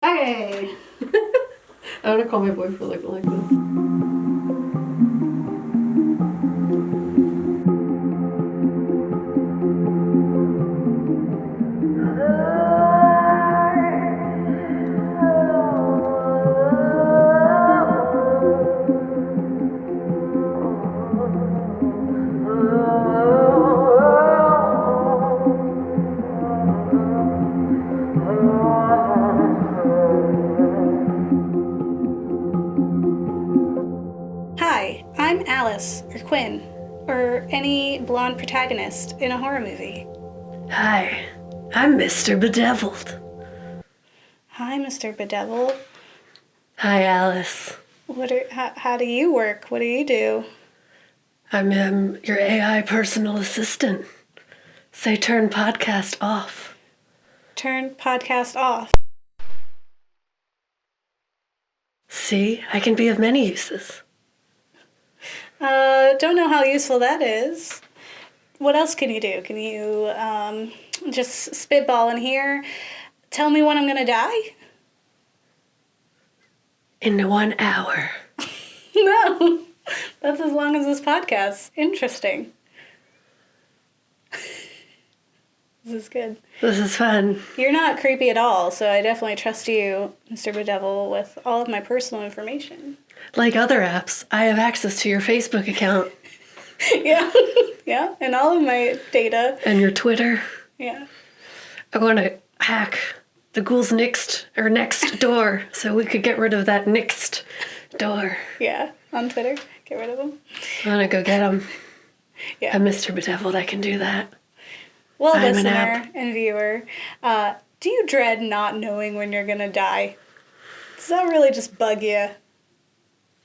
Hey! I want to call my boyfriend like this. Hi, I'm Alice, or Quinn, or any blonde protagonist in a horror movie. Hi, I'm Mr. Bedeviled. Hi, Mr. Bedeviled. Hi, Alice. How do you work? What do you do? I'm your AI personal assistant. Say turn podcast off. Turn podcast off. See, I can be of many uses. Don't know how useful that is. What else can you do? Can you just spitball in here? Tell me when I'm gonna die? In 1 hour. No, that's as long as this podcast. Interesting. This is good. This is fun. You're not creepy at all, so I definitely trust you, Mr. Bedevil, with all of my personal information. Like other apps, I have access to your Facebook account. Yeah, yeah, and all of my data. And your Twitter. Yeah. I want to hack the Ghouls next door so we could get rid of that next door. Yeah, on Twitter. Get rid of them. I want to go get them. Yeah. I'm Mr. Bedeviled, I can do that. Well, I'm an listener app. and viewer, do you dread not knowing when you're gonna die? Does that really just bug you?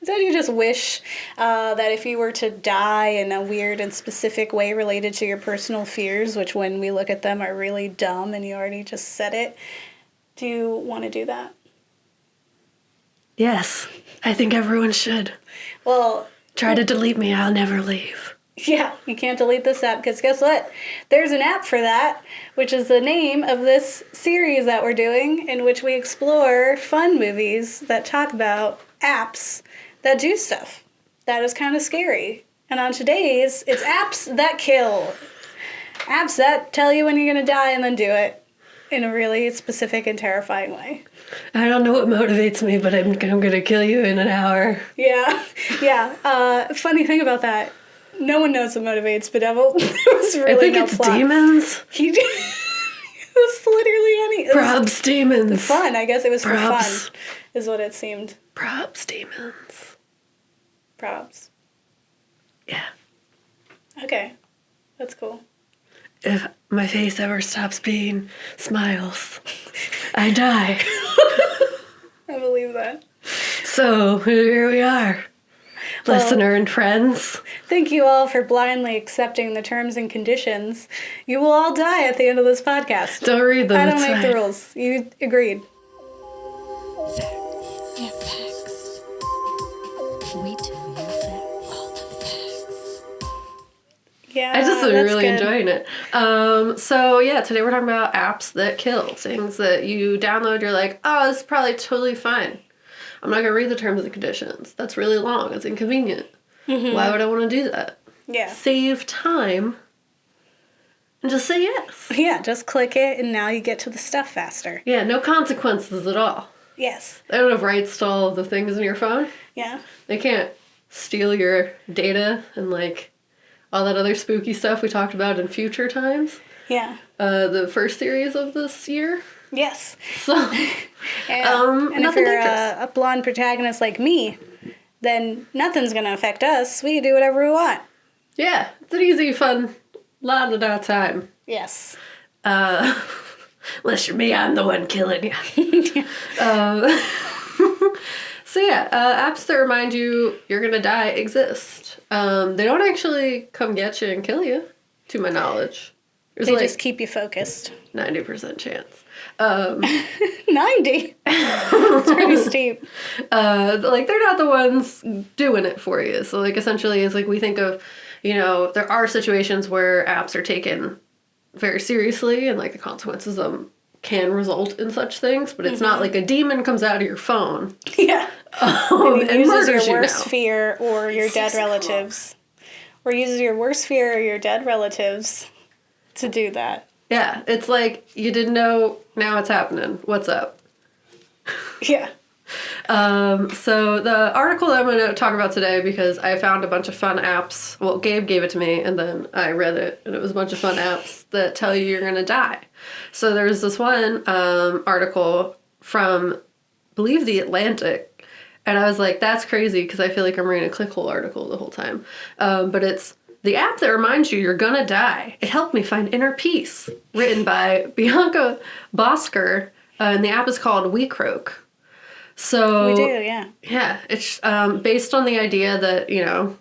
Don't you just wish that if you were to die in a weird and specific way related to your personal fears, which when we look at them are really dumb and you already just said it, do you want to do that? Yes, I think everyone should. Well, Try to delete me, I'll never leave. yeah, you can't delete this app because guess what? There's an app for that, which is the name of this series that we're doing, in which we explore fun movies that talk about apps that do stuff that is kind of scary. And on today's, it's apps that kill. Apps that tell you when you're going to die and then do it in a really specific and terrifying way. I don't know what motivates me, but I'm going to kill you in an hour. Yeah, yeah. Funny thing about that, no one knows what motivates Bedevil. There was really I think no it's plot. demons. It was literally any. Probs demons. Fun, I guess it was for Probs. fun, is what it seemed. Probs demons. Probs. Yeah. Okay, that's cool. If my face ever stops being smiles, I die. I believe that. So, here we are. Well, Listener and friends. Thank you all for blindly accepting the terms and conditions. You will all die at the end of this podcast. Don't read them, I don't it's make fine. the rules. You agreed. Yeah, facts. We tell you facts. All the facts. Yeah, I just am that's really good. enjoying it. So yeah, today we're talking about apps that kill. Things that you download, you're like, oh, this is probably totally fine. I'm not going to read the terms and conditions. That's really long. It's inconvenient. Why would I want to do that? Yeah. Save time and just say yes. Yeah, just click it and now you get to the stuff faster. Yeah, no consequences at all. Yes. They don't have rights to all of the things in your phone. Yeah. They can't steal your data and like all that other spooky stuff we talked about in future times. Yeah. The first series of this year. Yes. So, And if nothing you're dangerous. a blonde protagonist like me, then nothing's going to affect us. We can do whatever we want. Yeah, it's an easy, fun, la-da-da time. Yes. Unless you're me, I'm the one killing you. So yeah, apps that remind you you're gonna die exist. They don't actually come get you and kill you, to my knowledge. There's They like just keep you focused. 90% chance. 90. It's pretty steep. Like they're not the ones doing it for you. So like essentially it's like we think of, there are situations where apps are taken very seriously and like the consequences of them can result in such things, but it's not like a demon comes out of your phone. Yeah. And It uses murders your you worst now. fear or your dead so cool. relatives. Or uses your worst fear or your dead relatives to do that. Yeah, it's like, you didn't know, now it's happening. What's up? Yeah. So the article that I'm going to talk about today, because I found a bunch of fun apps. Well, Gabe gave it to me, and then I read it, and it was a bunch of fun apps that tell you you're going to die. So there's this one article from, I believe, The Atlantic, and I was like, that's crazy, because I feel like I'm reading a clickhole article the whole time. But it's the app that reminds you you're gonna die. It helped me find inner peace, written by Bianca Bosker, and the app is called WeCroak. So We do, yeah. Yeah, it's based on the idea that, you know,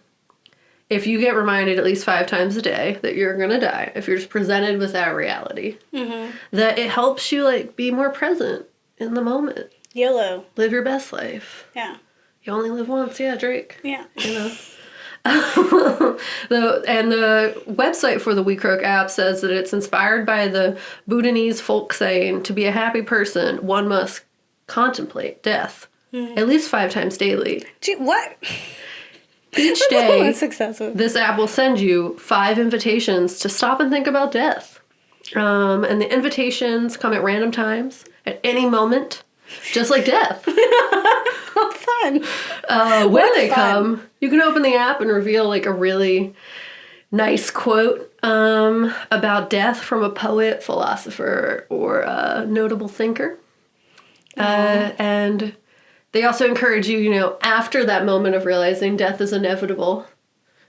if you get reminded at least 5 times a day that you're gonna die, if you're just presented with that reality, that it helps you, like, be more present in the moment. YOLO. Live your best life. Yeah. You only live once, yeah, Drake. Yeah. You know? The website for the WeCroak app says that it's inspired by the Bhutanese folk saying, to be a happy person, one must contemplate death at least 5 times daily. Gee, what? Each day, That's excessive. this app will send you 5 invitations to stop and think about death. And the invitations come at random times, at any moment, just like death. How fun. When they fun. come, you can open the app and reveal, like, a really nice quote about death from a poet, philosopher, or a notable thinker. And they also encourage you, you know, after that moment of realizing death is inevitable,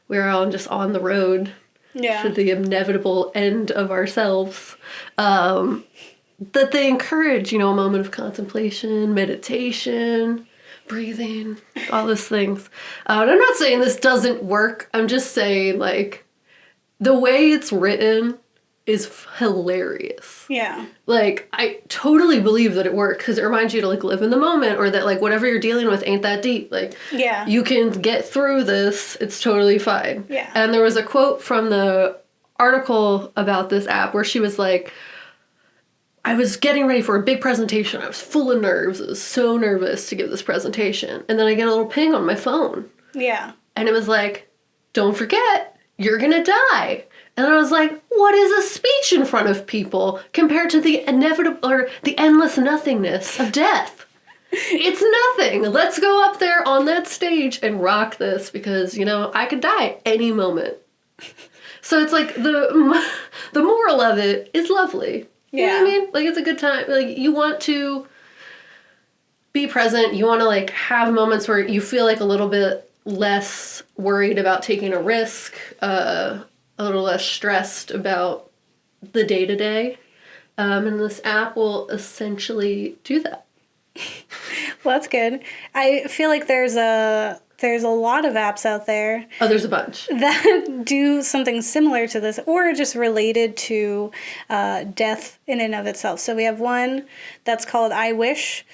we're all just on the road Yeah. to the inevitable end of ourselves, that they encourage, you know, a moment of contemplation, meditation, breathing, all those things. And I'm not saying this doesn't work. I'm just saying, like, the way it's written is hilarious. Yeah. Like, I totally believe that it works because it reminds you to, like, live in the moment, or that, like, whatever you're dealing with ain't that deep. Like, Yeah. you can get through this. It's totally fine. Yeah. And there was a quote from the article about this app where she was like, I was getting ready for a big presentation. I was full of nerves. I was so nervous to give this presentation. And then I get a little ping on my phone. Yeah. And it was like, don't forget, you're gonna die. And I was like, what is a speech in front of people compared to the inevitable, or the endless nothingness of death? It's nothing. Let's go up there on that stage and rock this, because, you know, I could die any moment. So it's like, the moral of it is lovely. You know what I mean? Like, it's a good time. Like, you want to be present. You want to, like, have moments where you feel, like, a little bit less worried about taking a risk, a little less stressed about the day-to-day. And this app will essentially do that. Well, that's good. I feel like there's a lot of apps out there Oh, there's a bunch. that do something similar to this, or just related to death in and of itself. So we have one that's called I Wish,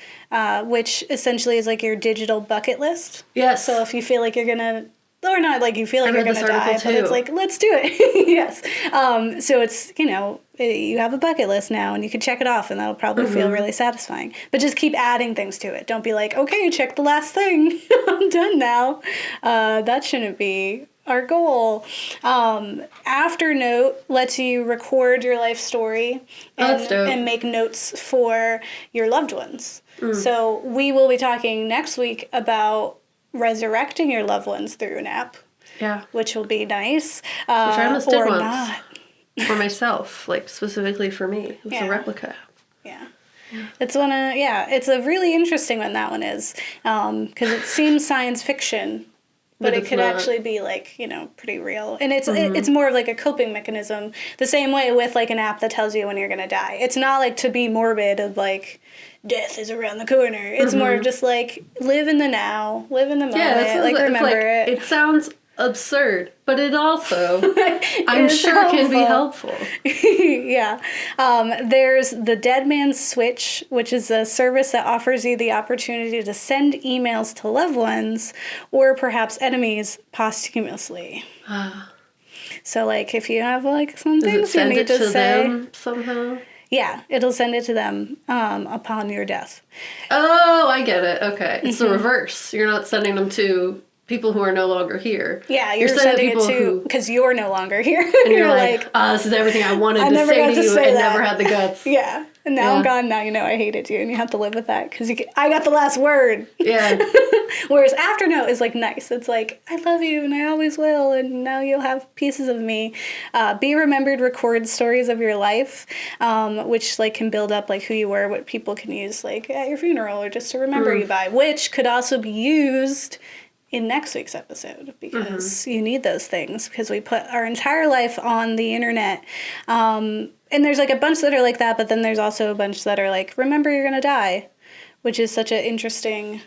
which essentially is like your digital bucket list. Yes. So if you feel like you're gonna, or not like you feel like I you're read gonna this die, article but it's too. like, let's do it. Yes. So it's, you know, you have a bucket list now and you can check it off and that'll probably feel really satisfying. But just keep adding things to it. Don't be like, okay, check the last thing. I'm done now. That shouldn't be our goal. Afternote lets you record your life story That's dope. and make notes for your loved ones. So we will be talking next week about resurrecting your loved ones through an app, Yeah. which will be nice. Which I almost did or once. not. For myself, like, specifically for me. It was Yeah. a replica. Yeah. It's it's a really interesting one, that one is, because it seems science fiction, but it it's could not. actually be, like, you know, pretty real. And it's more of like a coping mechanism, the same way with, like, an app that tells you when you're going to die. It's not like to be morbid of, like, death is around the corner. It's more of just, like, live in the now, live in the moment, like, remember it. It sounds absurd, but it also, I'm It's sure, can be helpful. Yeah. There's the Dead Man's Switch, which is a service that offers you the opportunity to send emails to loved ones or perhaps enemies posthumously. So, like, if you have, like, some Does it things you send need it to to say. them somehow? Yeah, it'll send it to them upon your death. Oh, I get it. Okay. It's the reverse. You're not sending them to people who are no longer here. Yeah, you're sending it to, because you're no longer here. And you're like, this is everything I wanted to say to you and never had the guts. Yeah. And now I'm gone. Now you know I hated you, and you have to live with that because I got the last word. Yeah. Whereas after no is like nice. It's like, I love you and I always will, and now you'll have pieces of me. Be remembered, record stories of your life, which like can build up like who you were, what people can use like at your funeral or just to remember you by, which could also be used in next week's episode because you need those things because we put our entire life on the internet. And there's like a bunch that are like that, but then there's also a bunch that are like, remember you're going to die, which is such an interesting,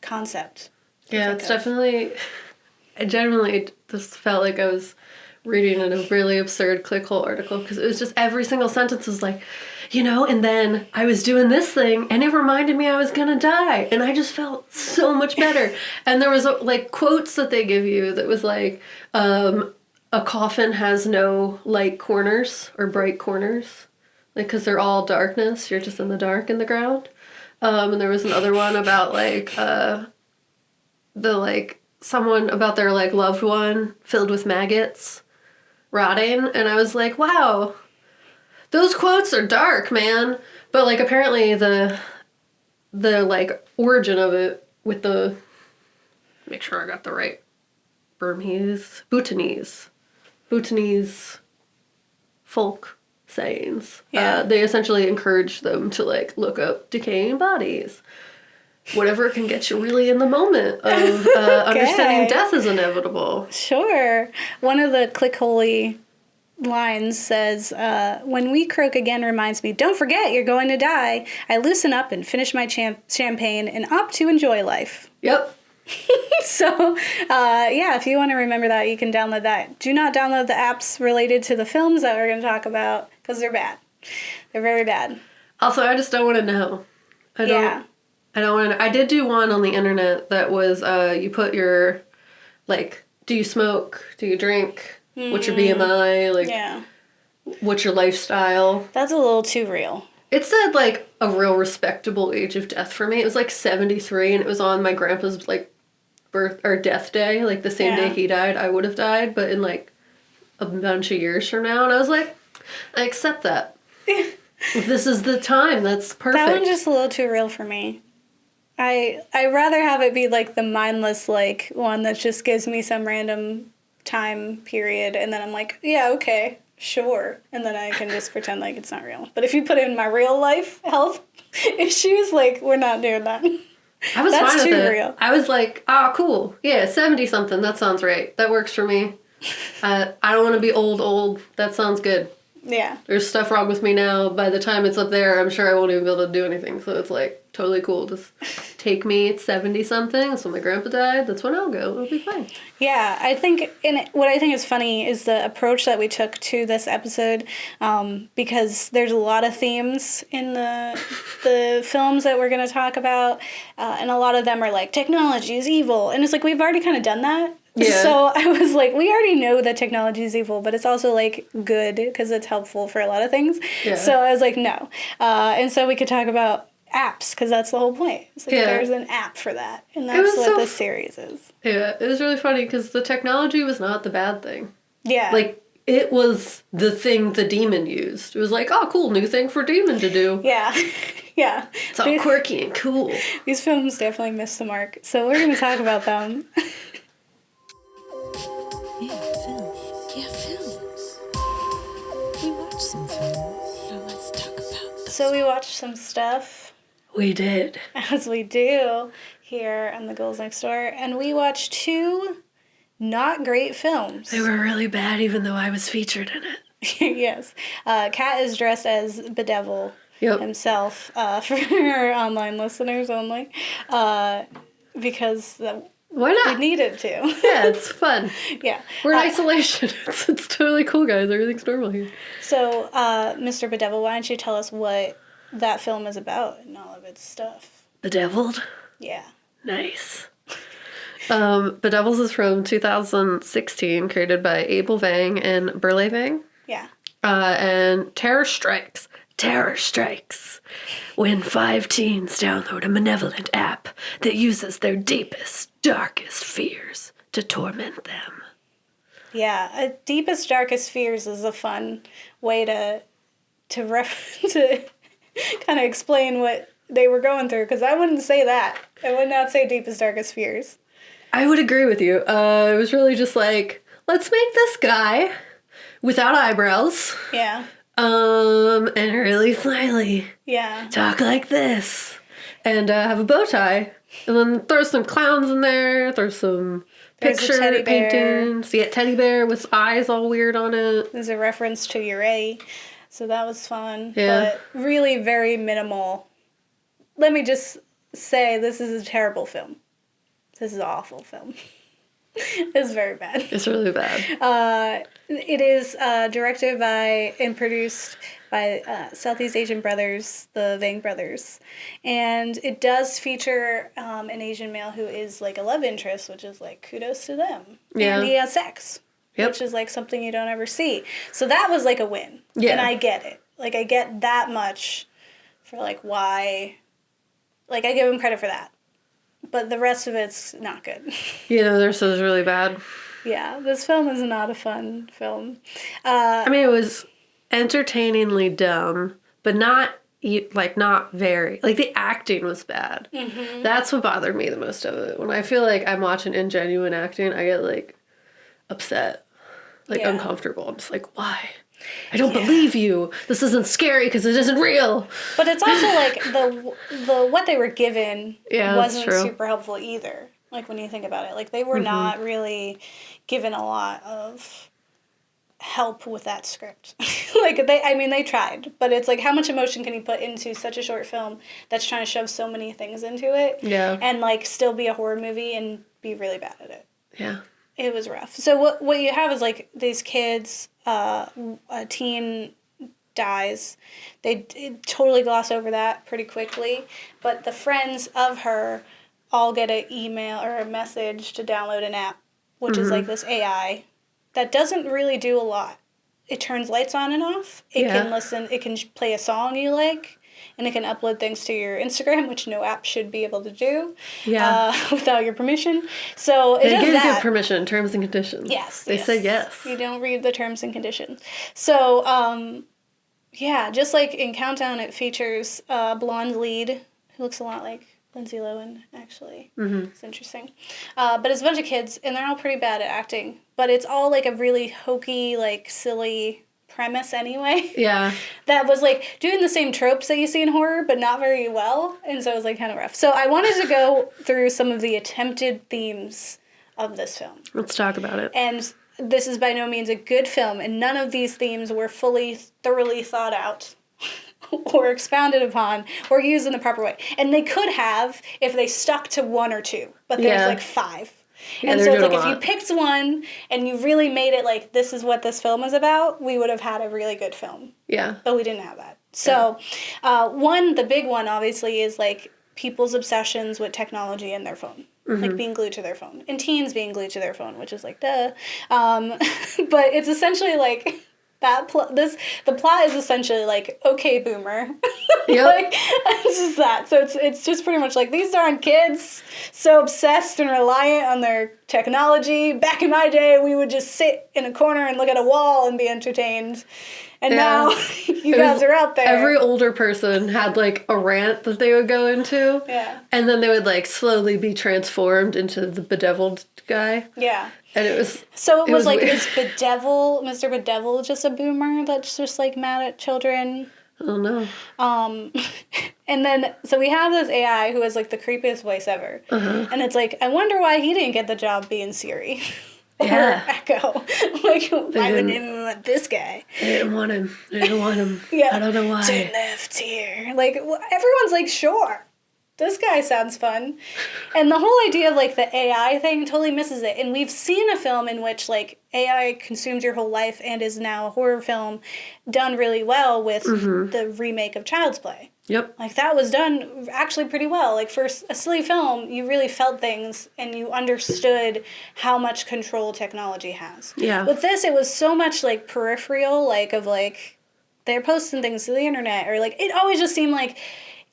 concept. Yeah, it's definitely, I genuinely just felt like I was reading in a really absurd clickhole article because it was just every single sentence was like, and then I was doing this thing and it reminded me I was going to die. And I just felt so much better. And there was like quotes that they give you that was like, a coffin has no light corners or bright corners, like, because they're all darkness. You're just in the dark in the ground. And there was another one about, like, someone about their, like, loved one filled with maggots rotting. And I was like, wow, those quotes are dark, man. But, like, apparently the like, origin of it with make sure I got the right Bhutanese folk sayings. Yeah. They essentially encourage them to like look up decaying bodies. Whatever can get you really in the moment of understanding death is inevitable. Sure. One of the click-holy lines says, when we croak again reminds me, don't forget you're going to die. I loosen up and finish my champagne and opt to enjoy life. Yep. So, if you want to remember that, you can download that. Do not download the apps related to the films that we're going to talk about, because they're bad. They're very bad. Also, I just don't want to know. I don't want to. I did do one on the internet that was, you put your, like, do you smoke? Do you drink? What's your BMI? Like, what's your lifestyle? That's a little too real. It said, like, a real respectable age of death for me. It was, like, 73, and it was on my grandpa's, like, birth or death day. Like, the same day he died, I would have died, but in, like, a bunch of years from now. And I was like, I accept that. If this is the time, that's perfect. That one's just a little too real for me. I'd rather have it be, like, the mindless, like, one that just gives me some random time period, and then I'm like, yeah, okay. Sure. And then I can just pretend like it's not real. But if you put in my real life health issues, like, we're not doing that. I was fine with it. That's too real. I was like, cool. Yeah, 70-something. That sounds right. That works for me. I don't want to be old. That sounds good. Yeah. There's stuff wrong with me now. By the time it's up there, I'm sure I won't even be able to do anything. So it's, like, totally cool. Just take me at 70-something. That's when my grandpa died. That's when I'll go. It'll be fine. Yeah, I think, what I think is funny is the approach that we took to this episode, because there's a lot of themes in the films that we're going to talk about, and a lot of them are like, technology is evil. And it's like, we've already kind of done that. Yeah. So I was like, we already know that technology is evil, but it's also, like, good because it's helpful for a lot of things. Yeah. So I was like, no. And so we could talk about apps, because that's the whole point. It's like, there's an app for that, and that's what this series is. Yeah, it was really funny because the technology was not the bad thing. Yeah. Like, it was the thing the demon used. It was like, oh, cool, new thing for demon to do. Yeah. Yeah. It's all quirky and cool. These films definitely missed the mark, so we're going to talk about them. Films. We watched some films. Now let's talk about them. So we watched some stuff. We did. As we do here on the Ghouls Next Door. And we watched 2 not great films. They were really bad, even though I was featured in it. Yes. Kat is dressed as Bedeviled himself, for our online listeners only. Because... Why not? We needed to. Yeah, it's fun. Yeah. We're in isolation. It's totally cool, guys. Everything's normal here. So, Mr. Bedeviled, why don't you tell us what that film is about and all of its stuff? Bedeviled? Yeah. Nice. Bedeviled is from 2016, created by Abel Vang and Burley Vang. Yeah. And terror strikes. Terror strikes when 5 teens download a malevolent app that uses their deepest, darkest fears to torment them. Yeah, deepest, darkest fears is a fun way to to kind of explain what they were going through, because I wouldn't say that. I would not say deepest, darkest fears. I would agree with you. It was really just like, let's make this guy without eyebrows. Yeah. And really smiley. Yeah. Talk like this. And have a bow tie. And then throw some clowns in there. Throw some There's a picture teddy bear. paintings. Yeah, teddy bear with eyes all weird on it. There's a reference to Ure, so that was fun. Yeah. But really very minimal. Let me just say, this is a terrible film. This is an awful film. It's very bad. It's really bad. It is directed by and produced by Southeast Asian brothers, the Vang brothers. And it does feature an Asian male who is like a love interest, which is like kudos to them. Yeah. And he has sex, Yep. which is like something you don't ever see. So that was like a win. Yeah. And I get it. Like, I get that much for like why. Like, I give him credit for that. But the rest of it's not good. You know, their stuff is really bad. Yeah, this film is not a fun film. I mean, it was entertainingly dumb, but not very. Like, the acting was bad. Mm-hmm. That's what bothered me the most of it. When I feel like I'm watching ingenuine acting, I get, like, upset. Like, Yeah. uncomfortable. I'm just like, why? I don't believe you. This isn't scary because it isn't real. But it's also like the what they were given Yeah, that's wasn't true. super helpful either. Like, when you think about it, like, they were not really given a lot of help with that script. Like, they tried, but it's like, how much emotion can you put into such a short film that's trying to shove so many things into it? Yeah. And like still be a horror movie and be really bad at it. Yeah. It was rough. So what you have is like these kids, a teen dies. They totally gloss over that pretty quickly, but the friends of her all get an email or a message to download an app, which is like this AI that doesn't really do a lot. It turns lights on and off. It can listen. It can play a song you like. And it can upload things to your Instagram, which no app should be able to do without your permission. So it does that. Good permission, terms and conditions. Yes. They say yes. You don't read the terms and conditions. So, just like in Countdown, it features a blonde lead who looks a lot like Lindsay Lohan, actually. Mm-hmm. It's interesting. But it's a bunch of kids, and they're all pretty bad at acting. But it's all like a really hokey, like silly premise anyway. Yeah. That was like doing the same tropes that you see in horror, but not very well. And so it was like kind of rough. So I wanted to go through some of the attempted themes of this film. Let's talk about it. And this is by no means a good film, and none of these themes were thoroughly thought out or expounded upon or used in the proper way. And they could have if they stuck to one or two, but there's like 5. Yeah, and so it's like, if you picked one and you really made it like, this is what this film is about, we would have had a really good film. Yeah. But we didn't have that. So, the big one, obviously, is like people's obsessions with technology and their phone. Like being glued to their phone. And teens being glued to their phone, which is like, duh. But it's essentially like... the plot is essentially like, okay, boomer. Yep. Like, it's just that. So it's just pretty much like, these darn kids, so obsessed and reliant on their technology. Back in my day, we would just sit in a corner and look at a wall and be entertained. And now you guys are out there. Every older person had like a rant that they would go into. Yeah. And then they would like slowly be transformed into the bedeviled guy. Yeah. And it was... So it was like, weird. is Mr. Bedeviled just a boomer that's just like mad at children? I don't know. And then, so we have this AI who has like the creepiest voice ever. And it's like, I wonder why he didn't get the job being Siri. Or Echo. Like, why would anyone want this guy? I didn't want him. Yeah. I don't know why. Turn left here. Like, everyone's like, sure. This guy sounds fun. And the whole idea of, like, the AI thing totally misses it. And we've seen a film in which, like, AI consumes your whole life and is now a horror film done really well with the remake of Child's Play. Yep. Like, that was done actually pretty well. Like, for a silly film, you really felt things and you understood how much control technology has. Yeah. With this, it was so much, like, peripheral, like, of, like, they're posting things to the internet, or, like, it always just seemed like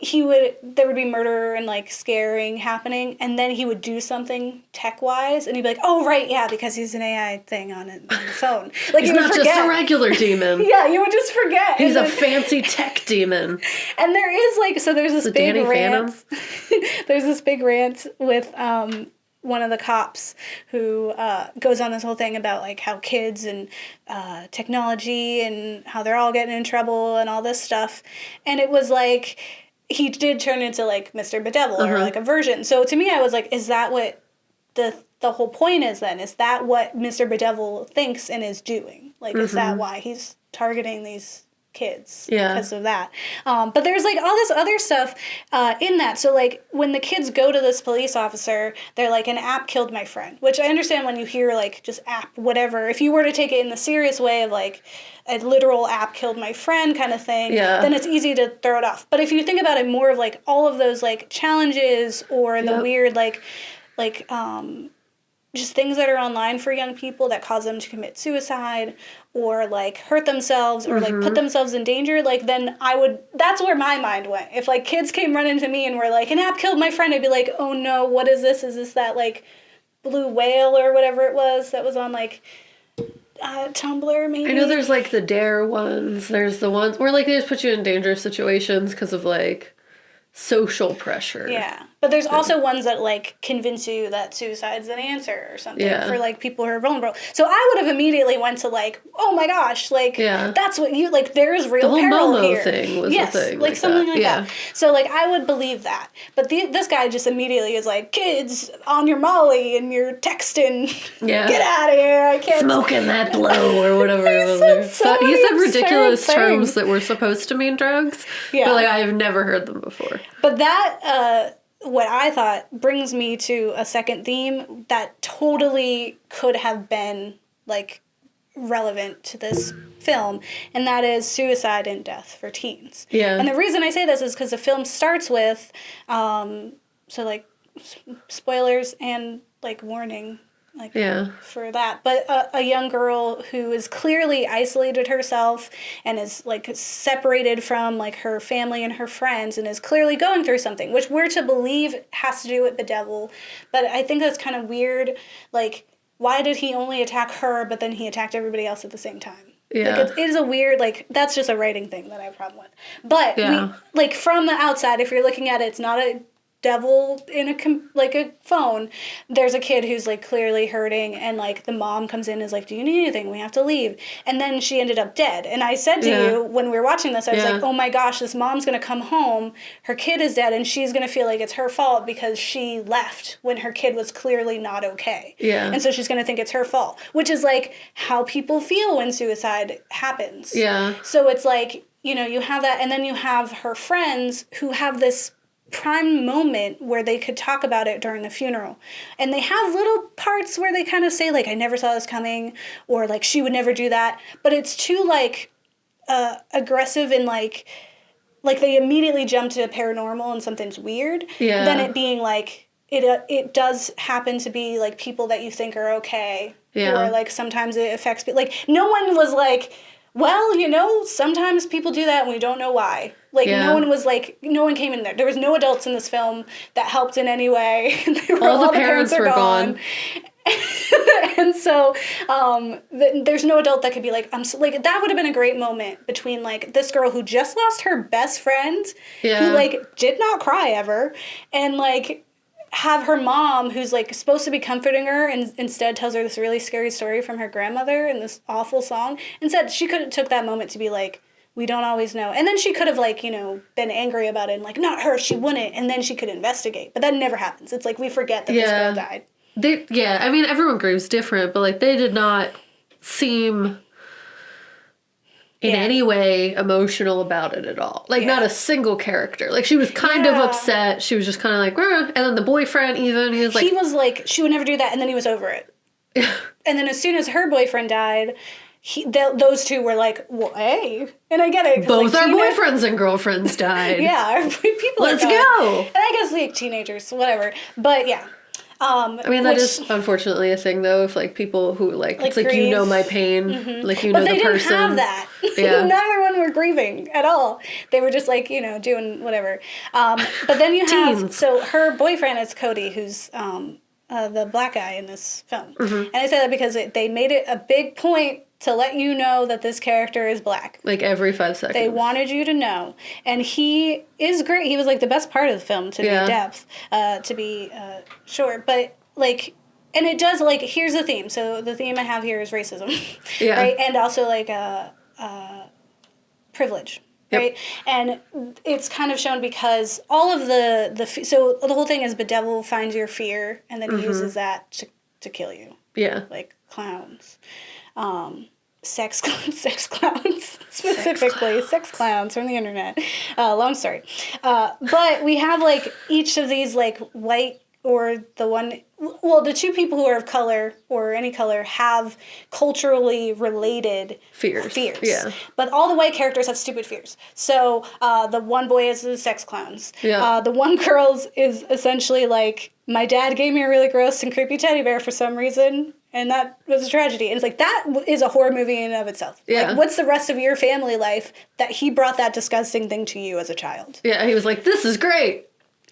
there would be murder and, like, scaring happening, and then he would do something tech-wise, and he'd be like, oh, right, yeah, because he's an AI thing on the phone. Like, He's you would not forget. just a regular demon. Yeah, you would just forget. He's And a then- fancy tech demon. And there is, like, so there's this The big Danny rant. Phantom. There's this big rant with one of the cops who goes on this whole thing about, like, how kids and technology and how they're all getting in trouble and all this stuff. And it was like, he did turn into, like, Mr. Bedeviled, or, like, a version. So to me, I was like, is that what the whole point is then? Is that what Mr. Bedeviled thinks and is doing? Like, is that why he's targeting these kids? Yeah. Because of that. But there's, like, all this other stuff in that. So, like, when the kids go to this police officer, they're like, an app killed my friend. Which I understand when you hear, like, just app, whatever. If you were to take it in the serious way of, like, a literal app killed my friend kind of thing, then it's easy to throw it off. But if you think about it more of, like, all of those, like, challenges or the weird, like, just things that are online for young people that cause them to commit suicide or, like, hurt themselves or, like, put themselves in danger, like, then that's where my mind went. If, like, kids came running to me and were like, an app killed my friend, I'd be like, oh no, what is this? Is this that, like, blue whale or whatever it was that was on, like, Tumblr, maybe? I know there's, like, the dare ones. There's the ones where, like, they just put you in dangerous situations because of, like, social pressure. Yeah. But there's also ones that, like, convince you that suicide's an answer or something for, like, people who are vulnerable. So I would have immediately went to, like, oh my gosh, like, that's what you, like, there is real the whole peril Momo here. thing was yes, a thing. like something that. like that. So, like, I would believe that. But this guy just immediately is like, kids, on your Molly and you're texting. Yeah. Get out of here. I can't. Smoking that blow or whatever it was. He said ridiculous terms that were supposed to mean drugs. Yeah. But, like, I have never heard them before. But that, what I thought brings me to a second theme that totally could have been, like, relevant to this film, and that is suicide and death for teens. Yeah. And the reason I say this is because the film starts with, so, like, spoilers and, like, warning, like, for that. But a young girl who is clearly isolated herself and is, like, separated from, like, her family and her friends and is clearly going through something, which we're to believe has to do with the devil. But I think that's kind of weird. Like, why did he only attack her, but then he attacked everybody else at the same time? Yeah. Like, it is a weird, like, that's just a writing thing that I have a problem with. But, like, from the outside, if you're looking at it, it's not a devil in a phone. There's a kid who's, like, clearly hurting, and, like, the mom comes in and is like, do you need anything? We have to leave. And then she ended up dead. And I said to you when we were watching this, I was like, oh my gosh, this mom's gonna come home, her kid is dead, and she's gonna feel like it's her fault because she left when her kid was clearly not okay. Yeah. And so she's gonna think it's her fault, which is, like, how people feel when suicide happens. Yeah. So it's like, you know, you have that, and then you have her friends who have this prime moment where they could talk about it during the funeral. And they have little parts where they kind of say, like, I never saw this coming, or, like, she would never do that. But it's too, like, aggressive and, like they immediately jump to paranormal and something's weird. Yeah. Than it being, like, it does happen to be, like, people that you think are okay. Yeah. Or, like, sometimes it affects people. Like, no one was like, well, you know, sometimes people do that and we don't know why. Like, no one was like, no one came in there. There was no adults in this film that helped in any way. All the parents were gone. And so there's no adult that could be like, like, that would have been a great moment between, like, this girl who just lost her best friend, who, like, did not cry ever, and, like, have her mom, who's, like, supposed to be comforting her, and instead tells her this really scary story from her grandmother in this awful song. Instead, she could have took that moment to be like, we don't always know. And then she could have, like, you know, been angry about it and, like, not her, she wouldn't, and then she could investigate. But that never happens. It's like, we forget that this girl died. I mean, everyone grieves different, but, like, they did not seem in any way emotional about it at all. Like, not a single character. Like, she was kind of upset. She was just kind of like, "Rah." And then the boyfriend even, he was like... He was like, she would never do that, and then he was over it. And then as soon as her boyfriend died, those two were like, well, hey, and I get it. 'Cause, Both like, our boyfriends and girlfriends died. Yeah, people. Let's are going. go. And I guess like teenagers, whatever. But yeah. I mean, that is unfortunately a thing, though, if, like, people who, like it's like, you know my pain, like, you know the person. But they didn't have that. Yeah. Neither one were grieving at all. They were just, like, doing whatever. But then you have, so her boyfriend is Cody, who's the black guy in this film. And I say that because they made it a big point to let you know that this character is black. Like, every 5 seconds. They wanted you to know. And he is great. He was, like, the best part of the film, to be depth, to be short. But, like, and it does, like, here's the theme. So the theme I have here is racism. Right? And also, like, privilege. Yep. Right? And it's kind of shown because all of so the whole thing is Bedevil finds your fear and then uses that to kill you. Yeah. Like clowns. Sex clowns, specifically. Sex clowns from the internet. Long story. But we have, like, each of these, like, white or the two people who are of color or any color have culturally related fears. Yeah. But all the white characters have stupid fears. So the one boy is the sex clowns. Yeah. The one girl is essentially like, my dad gave me a really gross and creepy teddy bear for some reason, and that was a tragedy. And it's like, that is a horror movie in and of itself. Yeah. Like, what's the rest of your family life that he brought that disgusting thing to you as a child? Yeah, he was like, this is great.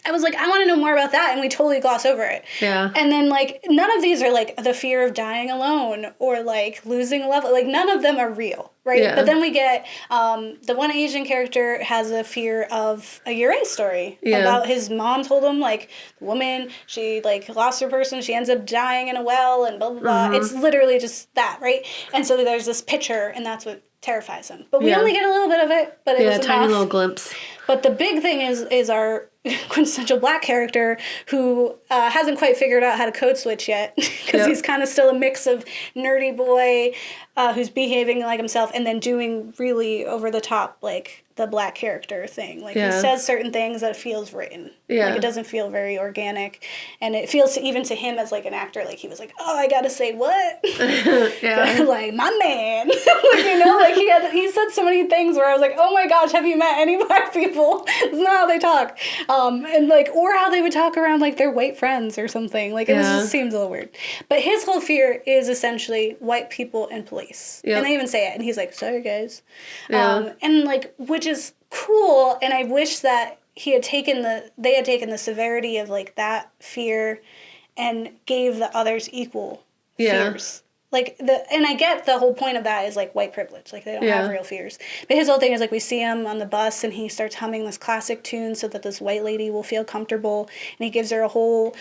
I was like, I want to know more about that, and we totally gloss over it. Yeah. And then, like, none of these are, like, the fear of dying alone or, like, losing a loved. Like, none of them are real, right? Yeah. But then we get, the one Asian character has a fear of a Yurei story about his mom told him, like, the woman, she, like, lost her person, she ends up dying in a well, and blah, blah, blah. It's literally just that, right? And so there's this picture, and that's what terrifies him. But we only get a little bit of it, but it was enough. Tiny little glimpse. But the big thing is our quintessential black character who hasn't quite figured out how to code switch yet because he's kind of still a mix of nerdy boy who's behaving like himself and then doing really over the top, like, the black character thing. Like, he says certain things that feels written. Yeah. Like, it doesn't feel very organic. And it feels even to him as, like, an actor, like, he was like, oh, I gotta say what? Like, my man. Like, he said so many things where I was like, oh my gosh, have you met any black people? It's not how they talk. And, like, or how they would talk around, like, their white friends or something. Like, it just seems a little weird. But his whole fear is essentially white people and police. Yep. And they even say it. And he's like, sorry, guys. Yeah. And, like, which is cool. And I wish that they had taken the severity of, like, that fear and gave the others equal fears. Like, and I get the whole point of that is, like, white privilege. Like, they don't have real fears. But his whole thing is, like, we see him on the bus, and he starts humming this classic tune so that this white lady will feel comfortable. And he gives her a whole,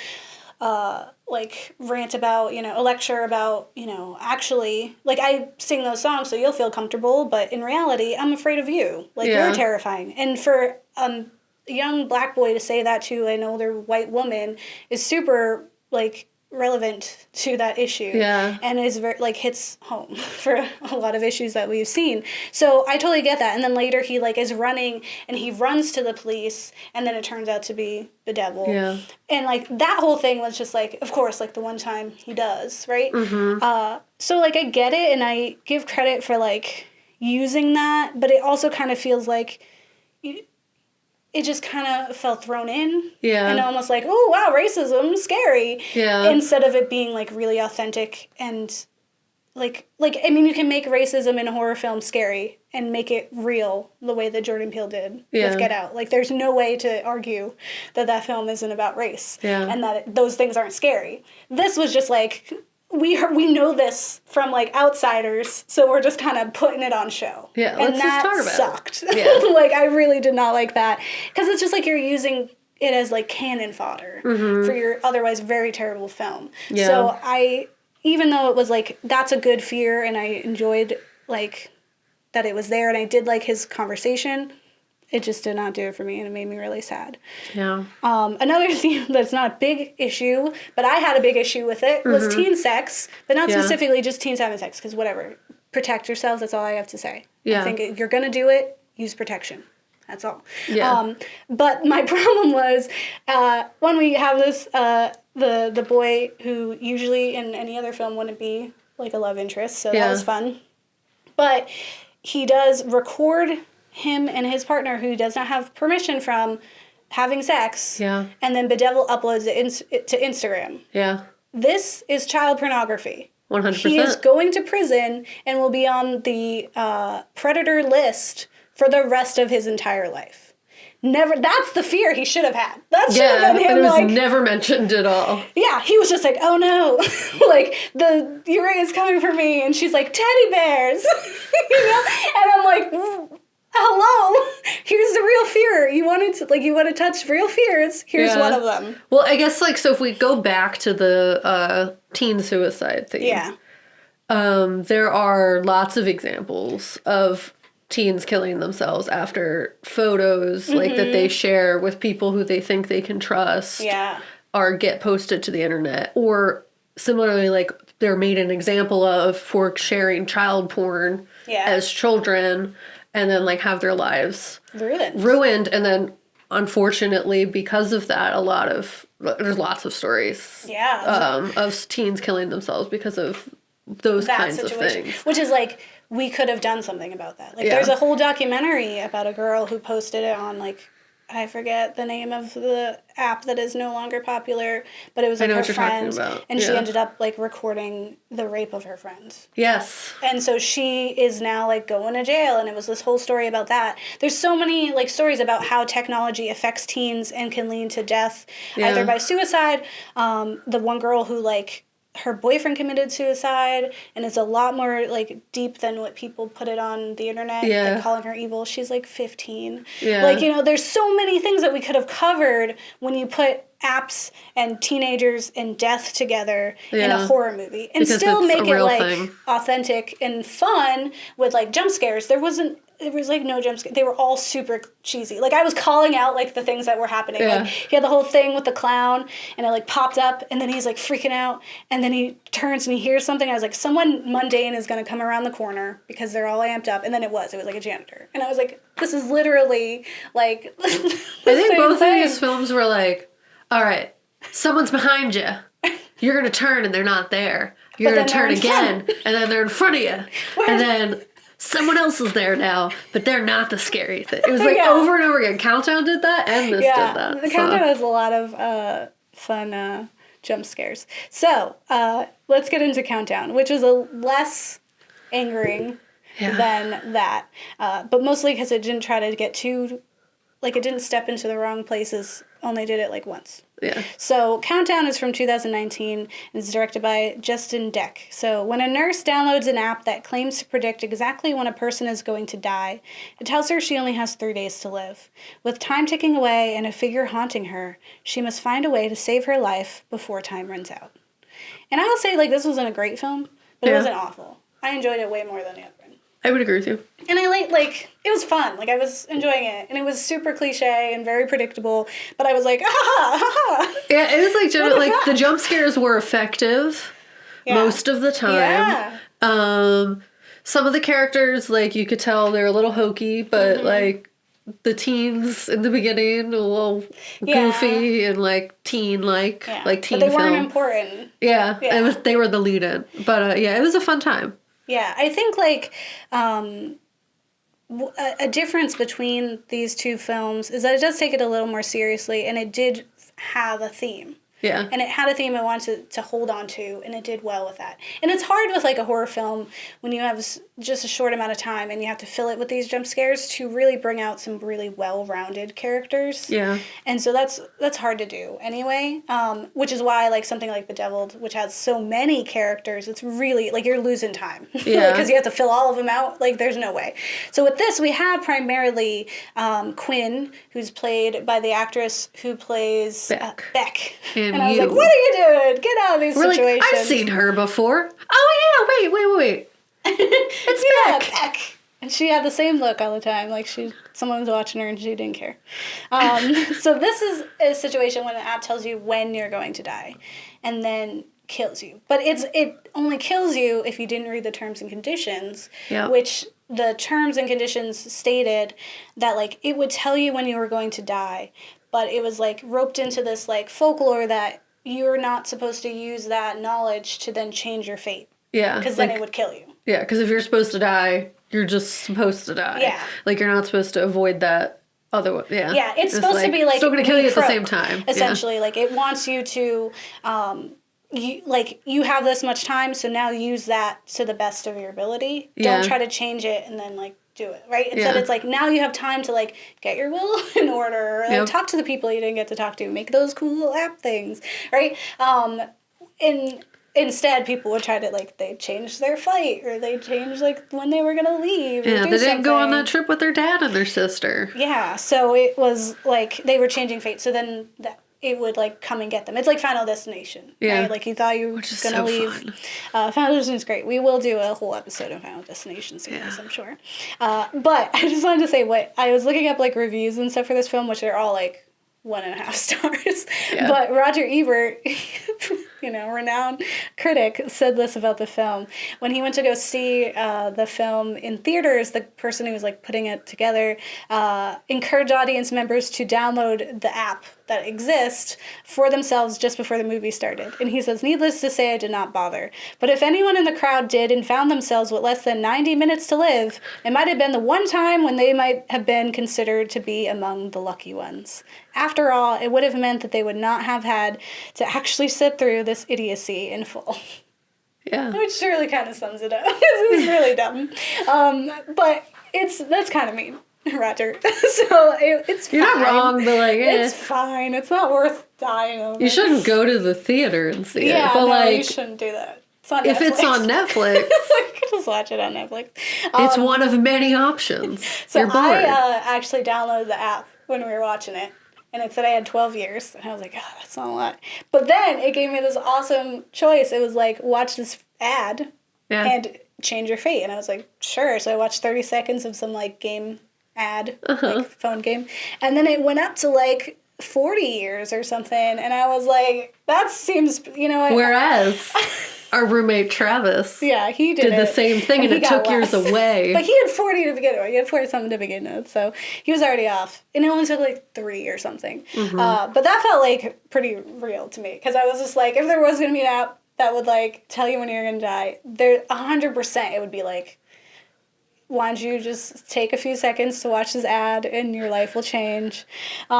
like, rant about, a lecture about, actually, like, I sing those songs so you'll feel comfortable, but in reality, I'm afraid of you. Like, you're terrifying. And for a young black boy to say that to an older white woman is super, like, relevant to that issue. Yeah. And is very, like, hits home for a lot of issues that we've seen. So I totally get that. And then later he, like, is running and he runs to the police and then it turns out to be the devil. Yeah. And, like, that whole thing was just, like, of course, like, the one time he does, right? Mm-hmm. So, like, I get it and I give credit for, like, using that, but it also kind of feels like it just kind of felt thrown in. Yeah. And almost like, oh, wow, racism, scary. Yeah. Instead of it being, like, really authentic and, like, I mean, you can make racism in a horror film scary and make it real the way that Jordan Peele did with Get Out. Like, there's no way to argue that film isn't about race. Yeah. And that those things aren't scary. This was just, like, we know this from, like, outsiders, so we're just kind of putting it on show. Yeah, let's just talk about it. Sucked. Yeah. Like, I really did not like that. Because it's just like you're using it as, like, cannon fodder for your otherwise very terrible film. Yeah. So even though it was, like, that's a good fear, and I enjoyed, like, that it was there, and I did like his conversation, it just did not do it for me, and it made me really sad. Yeah. Another thing that's not a big issue, but I had a big issue with it, was teen sex, but not specifically just teens having sex, because whatever. Protect yourselves, that's all I have to say. Yeah. I think if you're going to do it, use protection. That's all. Yeah. But my problem was, when we have this, the boy who usually in any other film wouldn't be, like, a love interest, so that was fun. But he does record him and his partner, who does not have permission from, having sex. Yeah. And then Bedeviled uploads it to Instagram. Yeah. This is child pornography. 100%. He is going to prison and will be on the predator list for the rest of his entire life. Never. That's the fear he should have had. That should have been him. And it was like, never mentioned at all. yeah, he was just like, oh no, like the Uriah's coming for me, and she's like, teddy bears, you know, and I'm like, hello, here's the real fear. You want to touch real fears. Here's one of them. Well, I guess like, so if we go back to the teen suicide thing, Yeah. There are lots of examples of teens killing themselves after photos like that they share with people who they think they can trust. Yeah. Or get posted to the internet, or similarly, like they're made an example of for sharing child porn as children, and then like have their lives ruined, and then unfortunately because of that, there's lots of stories of teens killing themselves because of those kinds of things, which is like, we could have done something about that. Like there's a whole documentary about a girl who posted it on, like, I forget the name of the app that is no longer popular, but it was like her friend, and she ended up like recording the rape of her friends. Yes. And so she is now like going to jail, and it was this whole story about that. There's so many like stories about how technology affects teens and can lead to death, either by suicide. The one girl who like, her boyfriend committed suicide, and it's a lot more like deep than what people put it on the internet, like calling her evil. She's like 15. Like, you know, there's so many things that we could have covered when you put apps and teenagers and death together in a horror movie, and because still make it like authentic and fun with like jump scares. There was like no jump scare. They were all super cheesy. Like, I was calling out like the things that were happening. Like, he had the whole thing with the clown, and it like popped up, and then he's like freaking out, and then he turns and he hears something. I was like, someone mundane is going to come around the corner, because they're all amped up. And then it was like a janitor, and I was like, this is literally like I think both of these films were like, all right, someone's behind you. You're going to turn and they're not there. You're going to turn again, and then they're in front of you. And then someone else is there now, but they're not the scary thing. It was like over and over again. Countdown did that, and this did that. The Countdown has a lot of fun jump scares. So let's get into Countdown, which is a less angering than that. But mostly because it didn't try to get too, like, it didn't step into the wrong places, only did it like once. Yeah. So Countdown is from 2019 and is directed by Justin Deck. So when a nurse downloads an app that claims to predict exactly when a person is going to die, it tells her she only has 3 days to live. With time ticking away and a figure haunting her, she must find a way to save her life before time runs out. And I will say, like, this wasn't a great film, but it wasn't awful. I enjoyed it way more than the other one. I would agree with you. And I like, it was fun. Like, I was enjoying it. And it was super cliche and very predictable. But I was like, ah. Yeah, it was like, like the jump scares were effective most of the time. Yeah. Some of the characters, like, you could tell they're a little hokey, but, like, the teens in the beginning, a little goofy and, like, teen-like, like teen film. But they weren't film. Important. Yeah, they were the lead-in. But, it was a fun time. Yeah, I think, like, a difference between these two films is that it does take it a little more seriously, and it did have a theme. Yeah. And it had a theme it wanted to hold on to, and it did well with that. And it's hard with, like, a horror film when you have just a short amount of time and you have to fill it with these jump scares to really bring out some really well-rounded characters. Yeah. And so that's hard to do anyway, which is why, like, something like Bedeviled, which has so many characters, it's really, like, you're losing time. Yeah. Because you have to fill all of them out. Like, there's no way. So with this, we have primarily Quinn, who's played by the actress who plays Beck. And I was like, what are you doing? Get out of these situations. Like, I've seen her before. Oh, yeah, wait. It's Beck. And she had the same look all the time. Like, someone was watching her and she didn't care. So this is a situation when an app tells you when you're going to die and then kills you. But it only kills you if you didn't read the terms and conditions, which the terms and conditions stated that, like, it would tell you when you were going to die. But it was, like, roped into this, like, folklore that you're not supposed to use that knowledge to then change your fate. Yeah. Because then it would kill you. Yeah, because if you're supposed to die, you're just supposed to die. Yeah. Like, you're not supposed to avoid that other one. Yeah. Yeah, it's supposed to be like still gonna kill you at the same recroak, time. essentially. Like, it wants you to, you have this much time, so now use that to the best of your ability. Yeah. Don't try to change it and then, like, do it, right? Instead, it's like, now you have time to, like, get your will in order, or, like, talk to the people you didn't get to talk to, make those cool app things, right? Instead, people would try to, like, they change their flight, or they change, like, when they were gonna leave. Yeah, or do they didn't go on something. that trip with their dad and their sister. Yeah, so it was, like, they were changing fate, so then it would, like, come and get them. It's like Final Destination, right? Like, you thought you were Which is gonna so leave. fun. Final Destination is great. We will do a whole episode of Final Destination series, I'm sure. But I just wanted to say, I was looking up, like, reviews and stuff for this film, which are all, like, 1.5 stars. Yeah. But Roger Ebert, renowned critic, said this about the film. When he went to go see the film in theaters, the person who was, like, putting it together encouraged audience members to download the app that exists for themselves just before the movie started. And he says, needless to say, I did not bother. But if anyone in the crowd did and found themselves with less than 90 minutes to live, it might have been the one time when they might have been considered to be among the lucky ones. After all, it would have meant that they would not have had to actually sit through this idiocy in full. Yeah. Which really kind of sums it up. It's really dumb. But that's kind of mean, Roger. So it's fine. You're not wrong, but, like, It's fine. It's not worth dying over. You shouldn't go to the theater and see it. But, no, like, you shouldn't do that. It's on if Netflix. it's on Netflix, Like, just watch it on Netflix. it's one of many options. So You're bored. I actually downloaded the app when we were watching it. And it said I had 12 years. And I was like, oh, that's not a lot. But then it gave me this awesome choice. It was like, watch this ad and change your fate. And I was like, sure. So I watched 30 seconds of some, like, game ad, like, phone game. And then it went up to, like, 40 years or something. And I was like, that seems, Whereas our roommate Travis he did the same thing, and it took years away. But he had 40 to begin with. He had 40 something to begin with. So he was already off. And it only took, like, 3 or something. But that felt, like, pretty real to me. Because I was just like, if there was going to be an app that would, like, tell you when you're going to die, 100% it would be like, why don't you just take a few seconds to watch this ad and your life will change? So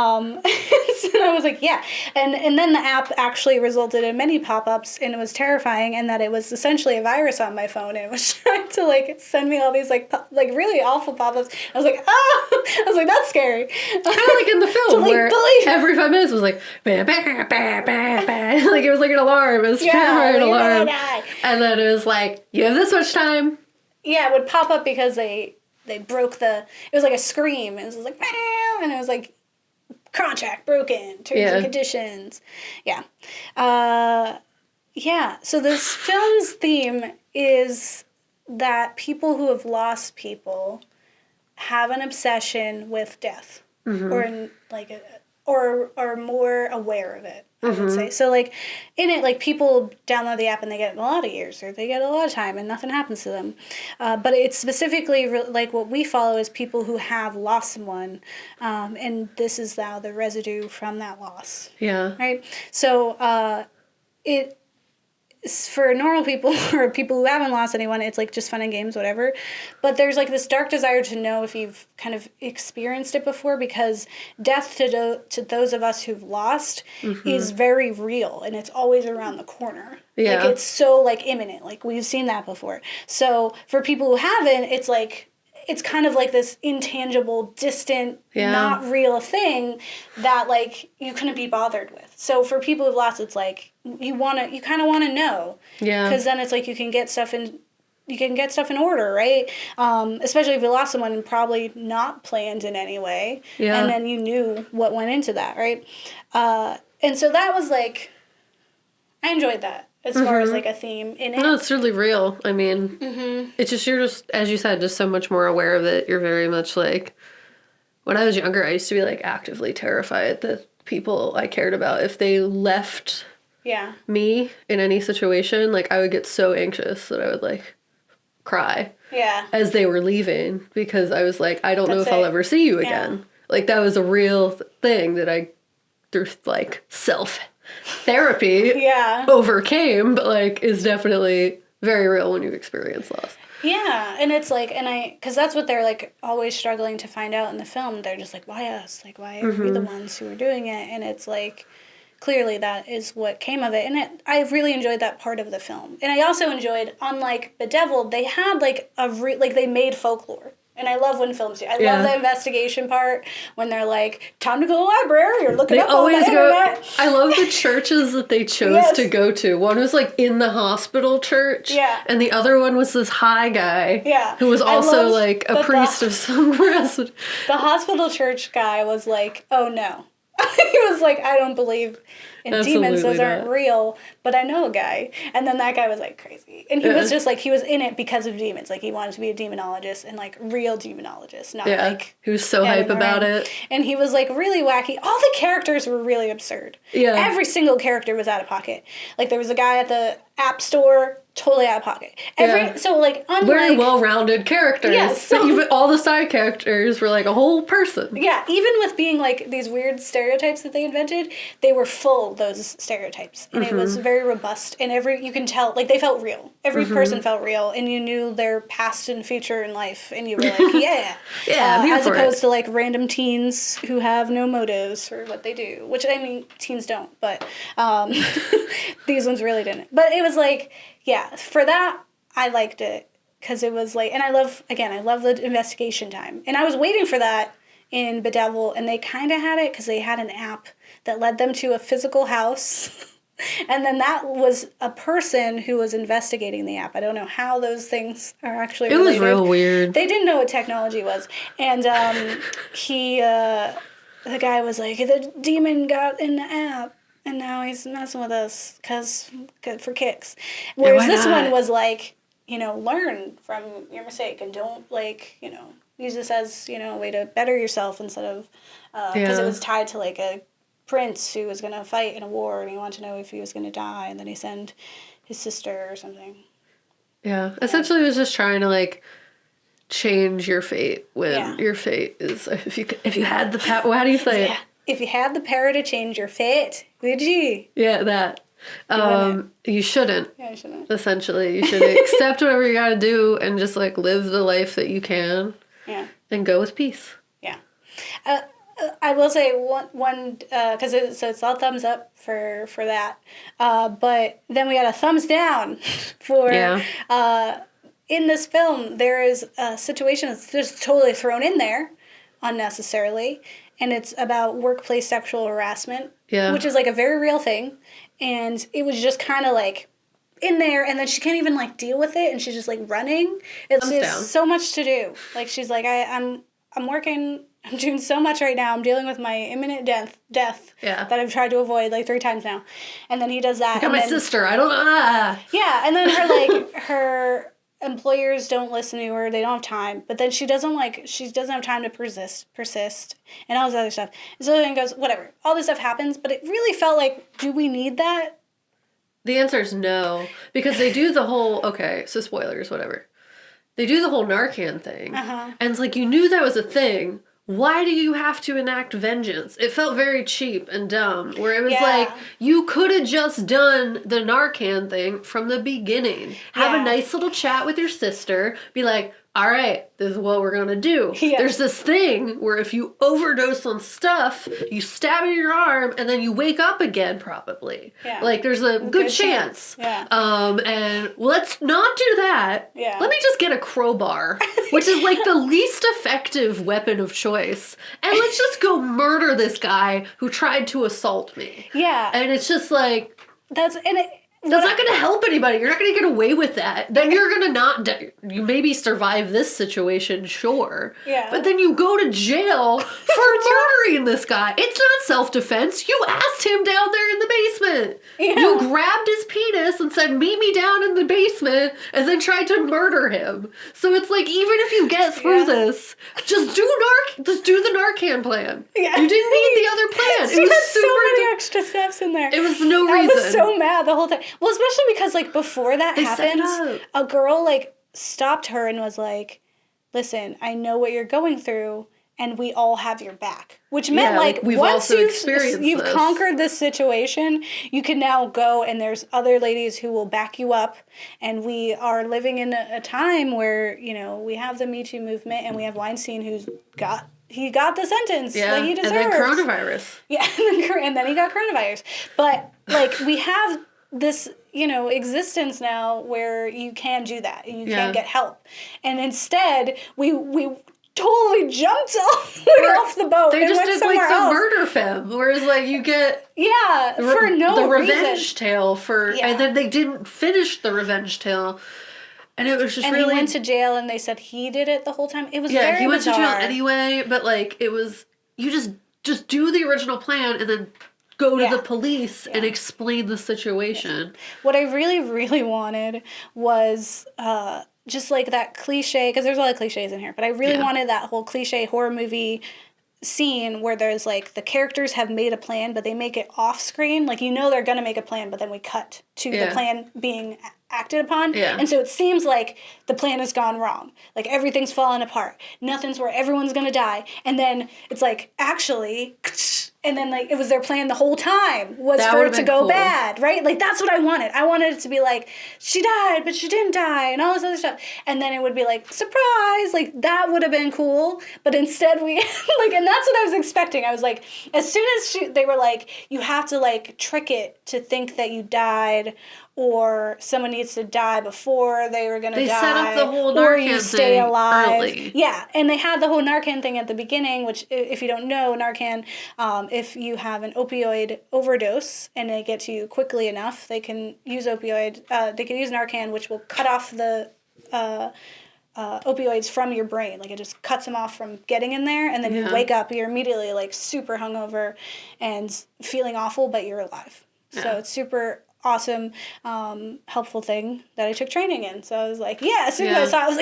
I was like, yeah. And then the app actually resulted in many pop-ups, and it was terrifying, and that it was essentially a virus on my phone, and it was trying to, like, send me all these, like, really awful pop-ups. I was like, I was like, that's scary. Kind of like in the film where every 5 minutes was like, bah, bah, bah, bah, bah. Like, it was like an alarm. It was an alarm. And then it was like, you have this much time. Yeah, it would pop up because they broke it was like a scream. It was like, and it was like, contract broken, terms and conditions. Yeah. So this film's theme is that people who have lost people have an obsession with death. Or are more aware of it, I would say. So, like, in it, like, people download the app and they get a lot of years, or they get a lot of time and nothing happens to them. But it's specifically, like, what we follow is people who have lost someone, and this is now the residue from that loss. Yeah. Right? So, for normal people or people who haven't lost anyone, it's, like, just fun and games, whatever. But there's, like, this dark desire to know if you've kind of experienced it before, because death to those of us who've lost is very real, and it's always around the corner. Yeah. Like, it's so, like, imminent. Like, we've seen that before. So for people who haven't, it's, like, it's kind of like this intangible, distant, not real thing that, like, you couldn't be bothered with. So for people who've lost, it's like, you kind of want to know. Yeah. Because then it's like you can get stuff in order, right? Especially if you lost someone and probably not planned in any way. Yeah. And then you knew what went into that, right? And so that was, like, I enjoyed that. As far as, like, a theme in it. No, it's really real. I mean, it's just, you're just, as you said, just so much more aware of it. You're very much like, when I was younger, I used to be, like, actively terrified that people I cared about, if they left me in any situation, like, I would get so anxious that I would, like, cry as they were leaving, because I was like, I don't know if I'll ever see you again. Like, that was a real thing that I, through, like, self-therapy overcame, but, like, is definitely very real when you experience loss. Yeah, and it's like, because that's what they're like always struggling to find out in the film. They're just like, why us? Like, why are we the ones who are doing it? And it's like, clearly that is what came of it. And I really enjoyed that part of the film. And I also enjoyed, unlike Bedeviled, they had like they made folklore. And I love when films do. I love the investigation part when they're like, time to go to the library or looking up on the internet. I love the churches that they chose to go to. One was like in the hospital church. Yeah. And the other one was this high guy. Yeah. Who was also like a priest of some rest. The hospital church guy was like, oh no. He was like, I don't believe in demons. Those aren't real. But I know a guy. And then that guy was like crazy. And he was just like, he was in it because of demons. Like he wanted to be a demonologist and like real demonologist. Not like. He was so hype about it. And he was like really wacky. All the characters were really absurd. Yeah. Every single character was out of pocket. Like there was a guy at the app store. Totally out of pocket. So like unlike very well-rounded characters. Yeah, so, even all the side characters were like a whole person. Yeah, even with being like these weird stereotypes that they invented, they were full those stereotypes, and it was very robust. And you can tell like they felt real. Every person felt real, and you knew their past and future in life, and you were like, as opposed to like random teens who have no motives for what they do. Which I mean, teens don't, but these ones really didn't. But it was like. Yeah, for that, I liked it, because it was like, and I love the investigation time. And I was waiting for that in Bedeviled, and they kind of had it, because they had an app that led them to a physical house, and then that was a person who was investigating the app. I don't know how those things are actually related. It was real weird. They didn't know what technology was. And the guy was like, the demon got in the app. And now he's messing with us for kicks. Whereas this one was like, learn from your mistake and don't like, use this as, a way to better yourself instead of, because it was tied to like a prince who was going to fight in a war and he wanted to know if he was going to die, and then he sent his sister or something. Yeah. Essentially it was just trying to like change your fate when your fate is, if you had the power, how do you say it? If you had the power to change your fate, would you? Yeah, that. You shouldn't. Yeah, you shouldn't. Essentially, you should accept whatever you gotta do and just like live the life that you can. Yeah. And go with peace. Yeah. I will say one because it's all thumbs up for that, but then we got a thumbs down for in this film. There is a situation that's just totally thrown in there unnecessarily. And it's about workplace sexual harassment, which is like a very real thing. And it was just kind of like in there, and then she can't even like deal with it, and she's just like running. It's so much to do. Like she's like, I'm working. I'm doing so much right now. I'm dealing with my imminent death that I've tried to avoid like 3 times now. And then he does that. Got my sister. I don't know. Yeah, and then her employers don't listen to her. They don't have time. But then she doesn't have time to persist and all this other stuff. And so then goes, whatever. All this stuff happens, but it really felt like, do we need that? The answer is no. Because they do the whole, so spoilers, whatever. They do the whole Narcan thing. And it's like, you knew that was a thing. Why do you have to enact vengeance? It felt very cheap and dumb, where it was like, you could have just done the Narcan thing from the beginning. Have a nice little chat with your sister, be like, all right, this is what we're going to do. Yeah. There's this thing where if you overdose on stuff, you stab in your arm, and then you wake up again, probably. Yeah. Like, there's a good chance. Yeah. And let's not do that. Yeah. Let me just get a crowbar, which is like the least effective weapon of choice. And let's just go murder this guy who tried to assault me. Yeah. And it's just like... That's not going to help anybody. You're not going to get away with that. Then you're going to you maybe survive this situation, sure. Yeah. But then you go to jail for murdering this guy. It's not self-defense. You asked him down there in the basement. Yeah. You grabbed his penis and said, meet me down in the basement, and then tried to murder him. So it's like, even if you get through this, just do the Narcan plan. Yeah. You didn't need the other plan. It was so many extra steps in there. It was no reason. I was so mad the whole time. Well, especially because, like, before that happened, a girl, like, stopped her and was like, listen, I know what you're going through, and we all have your back. Which meant, Yeah, like, we've once also experienced you've this. conquered this situation, you can now go and there's other ladies who will back you up. And we are living in a time where, we have the Me Too movement and we have Weinstein who's got the sentence that he deserves. And then coronavirus. Yeah, and then he got coronavirus. But, we have this, existence now where you can do that and you can get help. And instead, we totally jumped off the boat. They and just went did somewhere the else. murder film, whereas you get for no the reason. revenge tale and then they didn't finish the revenge tale, and it was just and really. he went to jail, and they said he did it the whole time. It was he went bizarre. to jail anyway, but it was you just do the original plan and then go to the police and explain the situation. Yeah. What I really, really wanted was just that cliche, because there's a lot of cliches in here, but I really wanted that whole cliche horror movie scene where there's the characters have made a plan, but they make it off screen. They're going to make a plan, but then we cut to the plan being acted upon. Yeah. And so it seems like the plan has gone wrong. Everything's fallen apart. Nothing's where everyone's going to die. And then it's actually, and then it was their plan the whole time was That for it would've to been go cool. bad, right? That's what I wanted. I wanted it to be she died, but she didn't die, and all this other stuff. And then it would be surprise, that would have been cool. But instead we, and that's what I was expecting. I was as soon as they were you have to trick it to think that you died, or someone needs to die before they were going to die. They set up the whole or Narcan you stay thing alive. early. Yeah, and they had the whole Narcan thing at the beginning, which, if you don't know, Narcan, if you have an opioid overdose and they get to you quickly enough, they can use they can use Narcan, which will cut off the opioids from your brain. It just cuts them off from getting in there, and then you wake up, you're immediately super hungover and feeling awful, but you're alive. Yeah. So it's super awesome, helpful thing that I took training in. So I was as soon as I saw it, I was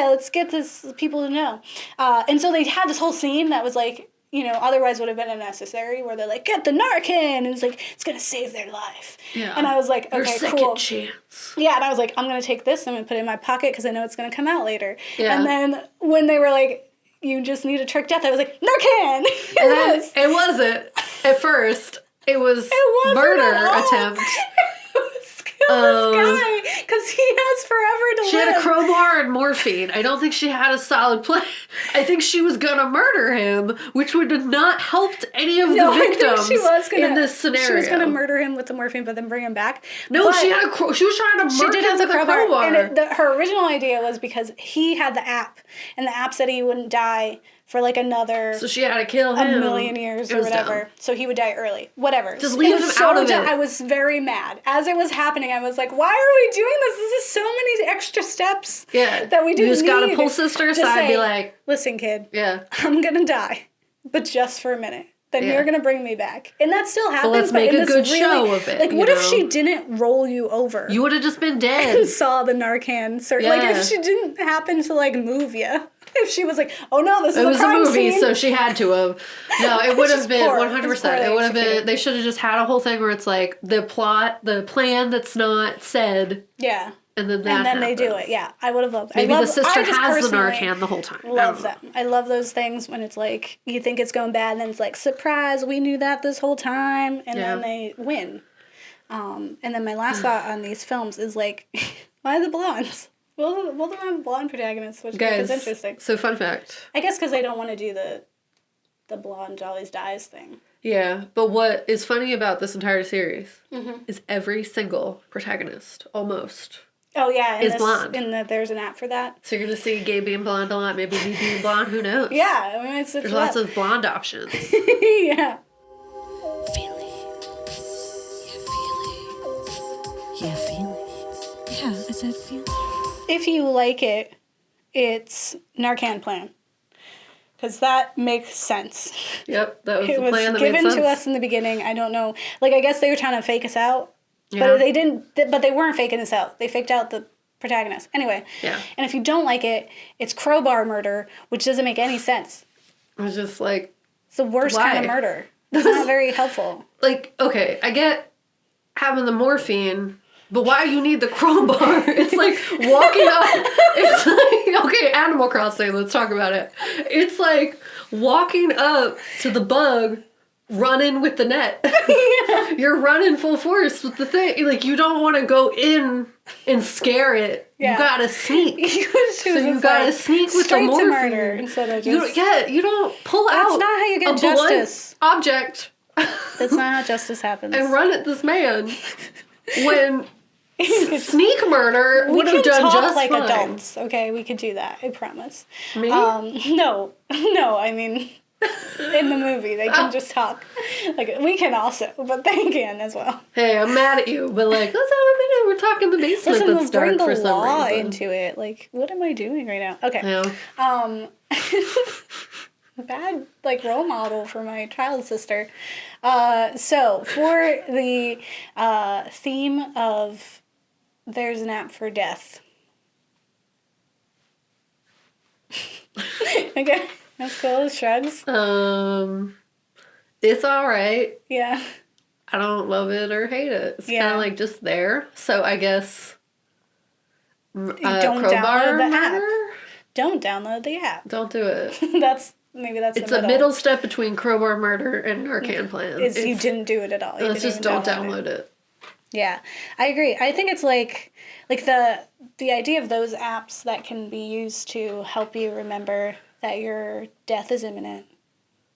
let's get this people to know. And so they had this whole scene that was otherwise would have been unnecessary, where they're get the Narcan, and it's it's going to save their life. Yeah. And I was okay, Your second cool. chance. Yeah, and I was I'm going to take this, I'm going to put it in my pocket because I know it's going to come out later. Yeah. And then when they were you just need a trick death, I was Narcan! It wasn't. At first, it was murder attempt. Kill this guy because he has forever to She live. had a crowbar and morphine. I don't think she had a solid plan. I think she was gonna murder him, which would have not helped any of the victims I think she was gonna, in this scenario. She was going to murder him with the morphine, but then bring him back. No, but she was trying to murder him with a crowbar. And her original idea was because he had the app, and the app said he wouldn't die for another so she had to kill him. a million years or whatever. Dumb. So he would die early. Whatever. Just leave him out of it. I was very mad. As it was happening, I was why are we doing this? This is so many extra steps that we didn't need. You just gotta pull sister aside and be like, listen, kid. Yeah. I'm gonna die. But just for a minute. Then you're gonna bring me back. And that still happens. But let's make a good show of it. What if she didn't roll you over? You would have just been dead. And saw the Narcan. If she didn't happen to move you. If she was oh no, this is a crime movie, scene. so she had to have. No, it would have been 100%. It would have been. They should have just had a whole thing where it's the plan that's not said. Yeah. And then they do it. Yeah, I would have loved. Maybe the sister has the Narcan the whole time. Love them. I love those things when it's you think it's going bad, and then it's surprise, we knew that this whole time, and then they win. And then my last thought on these films is why the blondes? Both of them have blonde protagonists, which is interesting. So fun fact. I guess because they don't want to do the blonde always dies thing. Yeah, but what is funny about this entire series is every single protagonist, almost. Oh yeah, is blonde. There's an app for that. So you're gonna see Gabe being blonde a lot, maybe me being blonde. Who knows? Yeah, I mean there's lots of blonde options. Yeah. Feelings. Yeah, feelings. Yeah, I said feelings. If you like it, it's Narcan plan. Because that makes sense. Yep, that was the plan that made sense. It was given to us in the beginning. I don't know. I guess they were trying to fake us out. Yeah. But they didn't. But they weren't faking us out. They faked out the protagonist. Anyway. Yeah. And if you don't like it, it's crowbar murder, which doesn't make any sense. I was just it's the worst why? kind of murder. It's not very helpful. Okay, I get having the morphine, But why you need the crowbar? It's like walking up. It's like, okay, Animal Crossing, let's talk about it. It's like walking up to the bug, running with the net. Yeah. You're running full force with the thing. Like, you don't want to go in and scare it. Yeah. You gotta sneak. You gotta sneak with the morphine. Murder instead of just... You don't pull out. That's not how you get justice. Object. That's not how justice happens. And run at this man when sneak murder would have done just like fine. Adults, okay? We could do that, I promise. Me? No, I mean, in the movie, they can just talk. Like, we can also, but they can as well. Hey, I'm mad at you, but like, let's have a minute. We're talking the basement. Listen, that's dark bring for the some law reason. into it. Like, what am I doing right now? Okay. Yeah. Bad, like, role model for my child sister. So, for the theme of There's an App for Death. Okay, that's cool. Shrugs. It's alright. Yeah. I don't love it or hate it. It's kind of like just there. So I guess don't download the app. Don't download the app. Don't do it. It's a middle step between Crowbar Murder and Narcan Plan. You didn't do it at all. Let's just don't download it. Yeah, I agree. I think it's like the idea of those apps that can be used to help you remember that your death is imminent.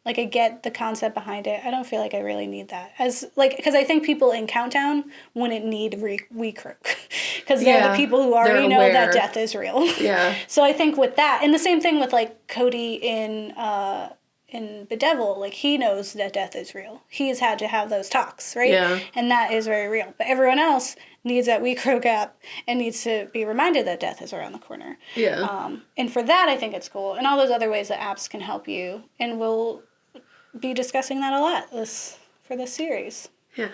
Like, I get the concept behind it. I don't feel like I really need that. Because I think people in Countdown wouldn't need WeCroak. Because they're the people who already know that death is real. Yeah. So I think with that, and the same thing with, like, Cody in Bedeviled, like, he knows that death is real. He's had to have those talks, right? Yeah. And that is very real. But everyone else needs that WeCroak app and needs to be reminded that death is around the corner. Yeah. And for that, I think it's cool. And all those other ways that apps can help you. And we'll be discussing that a lot for this series. Yeah.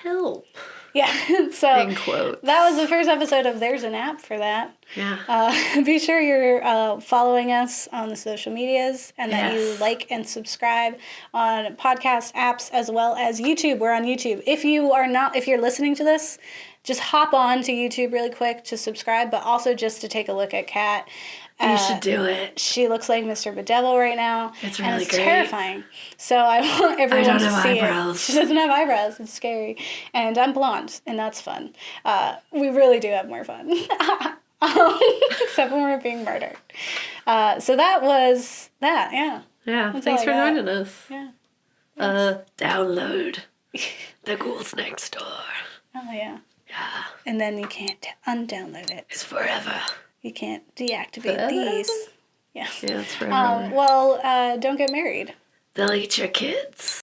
Help. Yeah. So in quotes. That was the first episode of There's an App for That. Yeah. Be sure you're following us on the social medias and that you like and subscribe on podcast apps as well as YouTube. We're on YouTube. If you're listening to this, just hop on to YouTube really quick to subscribe, but also just to take a look at Kat. You should do it. She looks like Mr. Bedeviled right now. It's really and it's great. terrifying. So I want everyone to see eyebrows. it. She doesn't have eyebrows. It's scary. And I'm blonde, and that's fun. We really do have more fun. Except when we're being murdered. So that was that, yeah. Yeah, That's thanks for all I got. joining us. Yeah. Download the Ghouls Next Door. Oh, yeah. Yeah. And then you can't undownload it. It's forever. You can't deactivate these. Yeah. Yeah, it's forever. Don't get married. They'll eat your kids.